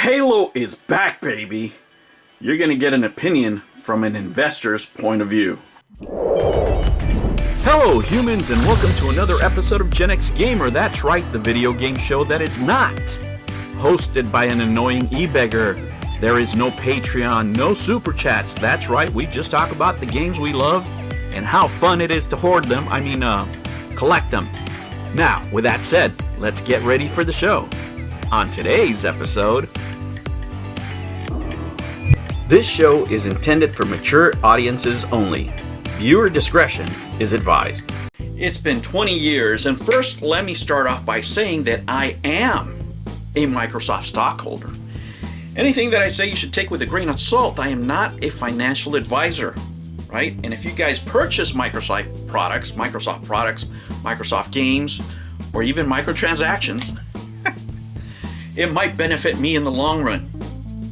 Halo is back, baby! You're gonna get an opinion from an investor's point of view. Hello, humans, and welcome to another episode of Gen X Gamer. That's right, the video game show that is not hosted by an annoying e-beggar. There is no Patreon, no Super Chats. That's right, we just talk about the games we love and how fun it is to hoard them. Collect them. Now, with that said, let's get ready for the show. On today's episode, this show is intended for mature audiences only. Viewer discretion is advised. It's been 20 years, and first let me start off by saying that I am a Microsoft stockholder. Anything that I say you should take with a grain of salt. I am not a financial advisor, right? And if you guys purchase Microsoft products, Microsoft games, or even microtransactions, it might benefit me in the long run,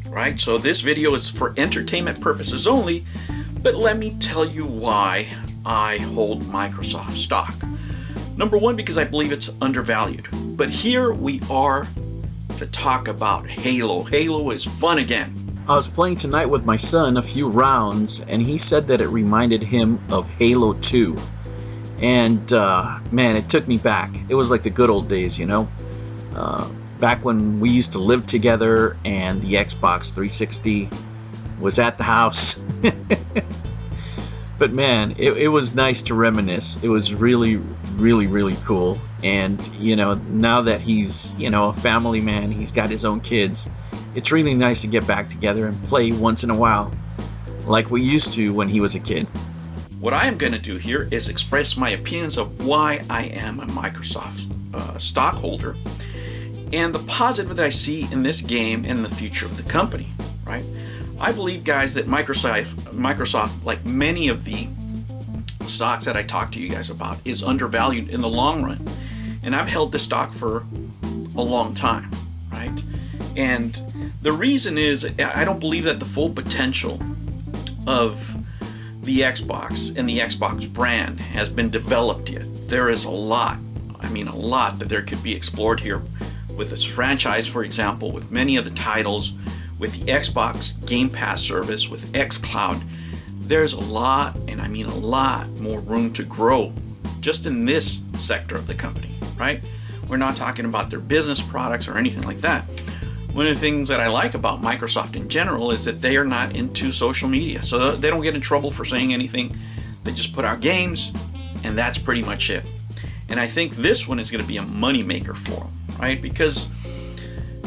right? So this video is for entertainment purposes only, but let me tell you why I hold Microsoft stock. Number one, because I believe it's undervalued. But here we are to talk about Halo. Halo is fun again. I was playing tonight with my son a few rounds, and he said that it reminded him of Halo 2. And man, it took me back. It was like the good old days, you know? Back when we used to live together and the Xbox 360 was at the house. But man, it was nice to reminisce. It was really, really, really cool. And, you know, now that he's, you know, a family man, he's got his own kids, it's really nice to get back together and play once in a while, like we used to when he was a kid. What I am going to do here is express my opinions of why I am a Microsoft stockholder and the positive that I see in this game and the future of the company, right? I believe, guys, that Microsoft, like many of the stocks that I talk to you guys about, is undervalued in the long run. And I've held this stock for a long time, right? And the reason is I don't believe that the full potential of the Xbox and the Xbox brand has been developed yet. There is a lot that there could be explored here with this franchise, for example, with many of the titles, with the Xbox Game Pass service, with xCloud. There's a lot, and I mean a lot more room to grow just in this sector of the company, right? We're not talking about their business products or anything like that. One of the things that I like about Microsoft in general is that they are not into social media, so they don't get in trouble for saying anything. They just put out games, and that's pretty much it. And I think this one is going to be a moneymaker for them, right? Because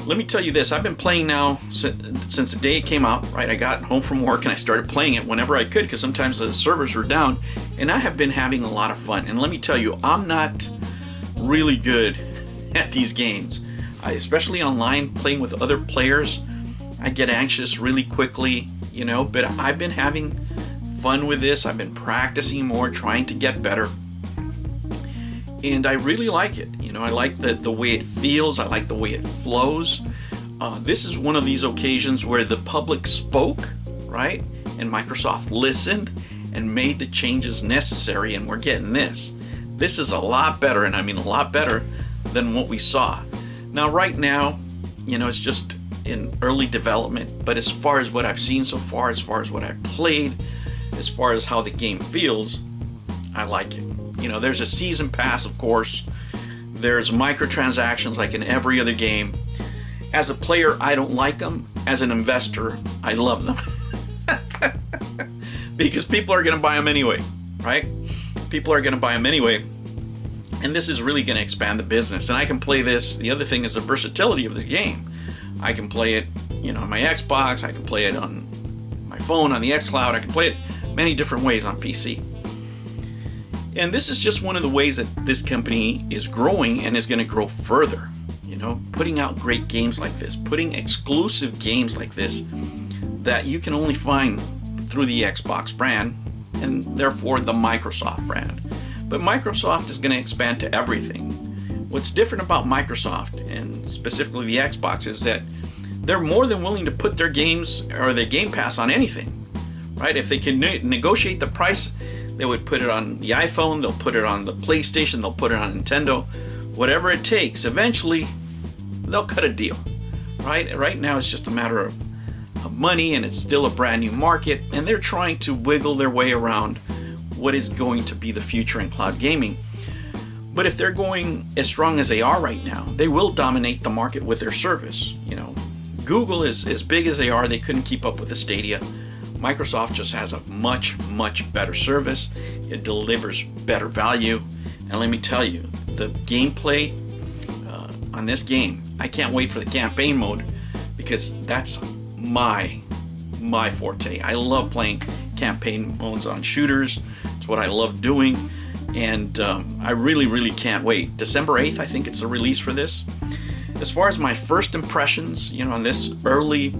let me tell you this, I've been playing now since the day it came out, right? I got home from work and I started playing it whenever I could because sometimes the servers were down, and I have been having a lot of fun. And let me tell you, I'm not really good at these games. Especially online, playing with other players, I get anxious really quickly, you know, but I've been having fun with this. I've been practicing more, trying to get better. And I really like it. You know, I like the way it feels. I like the way it flows. This is one of these occasions where the public spoke, right? And Microsoft listened and made the changes necessary, and we're getting this. This is a lot better, and I mean a lot better than what we saw. Now, right now, you know, it's just in early development, but as far as what I've seen so far, as far as what I've played, as far as how the game feels, I like it. You know, there's a season pass, of course. There's microtransactions like in every other game. As a player, I don't like them. As an investor, I love them. Because people are going to buy them anyway, right? People are going to buy them anyway. And this is really going to expand the business. And I can play this. The other thing is the versatility of this game. I can play it, you know, on my Xbox. I can play it on my phone, on the xCloud. I can play it many different ways on PC. And this is just one of the ways that this company is growing and is going to grow further. You know, putting out great games like this, putting exclusive games like this that you can only find through the Xbox brand and therefore the Microsoft brand. But Microsoft is going to expand to everything. What's different about Microsoft, and specifically the Xbox, is that they're more than willing to put their games or their Game Pass on anything, right? If they can negotiate the price, they would put it on the iPhone, they'll put it on the PlayStation, they'll put it on Nintendo, whatever it takes. Eventually, they'll cut a deal, right? Right now it's just a matter of money, and it's still a brand new market, and they're trying to wiggle their way around what is going to be the future in cloud gaming. But if they're going as strong as they are right now, they will dominate the market with their service. You know, Google is as big as they are, they couldn't keep up with the Stadia. Microsoft just has a much, much better service. It delivers better value. And let me tell you, the gameplay on this game, I can't wait for the campaign mode, because that's my forte. I love playing campaign modes on shooters. It's what I love doing. And I really can't wait. December 8th, I think it's the release for this. As far as my first impressions, you know, on this early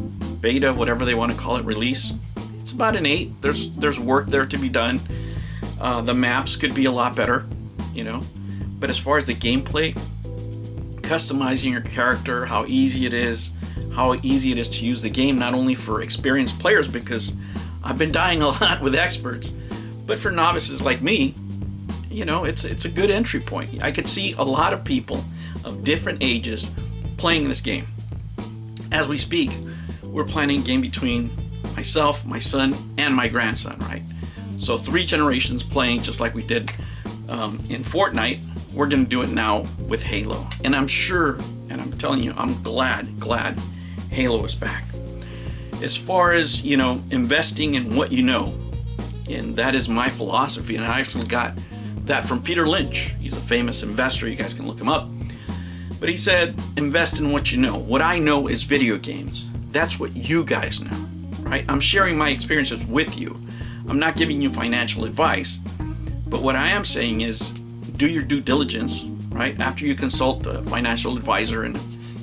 beta, whatever they want to call it, release, it's about an 8. There's work there to be done. The maps could be a lot better, you know. But as far as the gameplay, customizing your character, how easy it is to use the game, not only for experienced players, because I've been dying a lot with experts, but for novices like me, you know, it's a good entry point. I could see a lot of people of different ages playing this game. As we speak, we're planning a game between myself, my son, and my grandson, right? So 3 generations playing, just like we did in Fortnite. We're going to do it now with Halo. And I'm sure, and I'm telling you, I'm glad Halo is back. As far as, you know, investing in what you know, and that is my philosophy, and I actually got that from Peter Lynch. He's a famous investor. You guys can look him up. But he said, invest in what you know. What I know is video games. That's what you guys know, right? I'm sharing my experiences with you. I'm not giving you financial advice. But what I am saying is, do your due diligence, right? After you consult a financial advisor and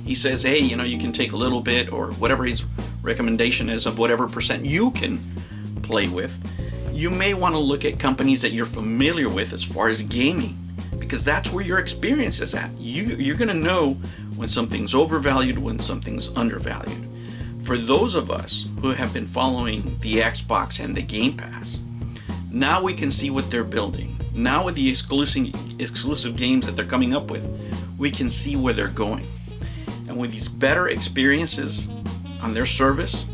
he says, hey, you know, you can take a little bit, or whatever his recommendation is of whatever percent you can play with, you may want to look at companies that you're familiar with as far as gaming, because that's where your experience is at. You're going to know when something's overvalued, when something's undervalued. For those of us who have been following the Xbox and the Game Pass, now we can see what they're building. Now with the exclusive games that they're coming up with, we can see where they're going. And with these better experiences on their service,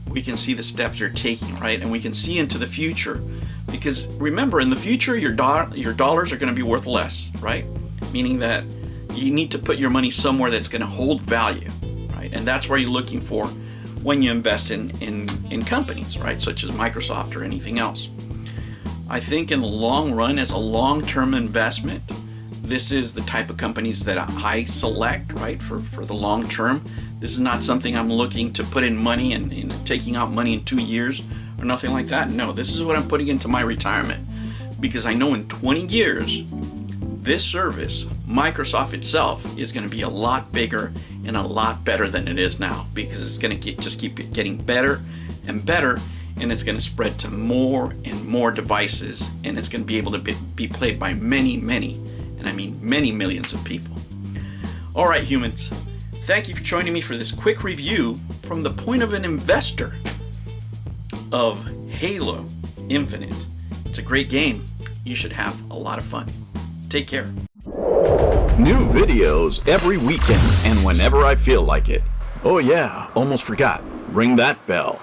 we can see the steps they're taking, right? And we can see into the future. Because remember, in the future, your dollars are going to be worth less, right? Meaning that you need to put your money somewhere that's going to hold value, right? And that's where you're looking for when you invest in companies, right? Such as Microsoft or anything else. I think in the long run, as a long-term investment, this is the type of companies that I select, right, for the long term. This is not something I'm looking to put in money and taking out money in 2 years or nothing like that. No, this is what I'm putting into my retirement, because I know in 20 years, this service, Microsoft itself, is going to be a lot bigger and a lot better than it is now, because it's going to just keep getting better and better, and it's going to spread to more and more devices, and it's going to be able to be played by many, and I mean many millions of people. All right, humans, thank you for joining me for this quick review from the point of an investor of Halo Infinite. It's a great game. You should have a lot of fun. Take care. New videos every weekend and whenever I feel like it. Oh yeah, almost forgot. Ring that bell.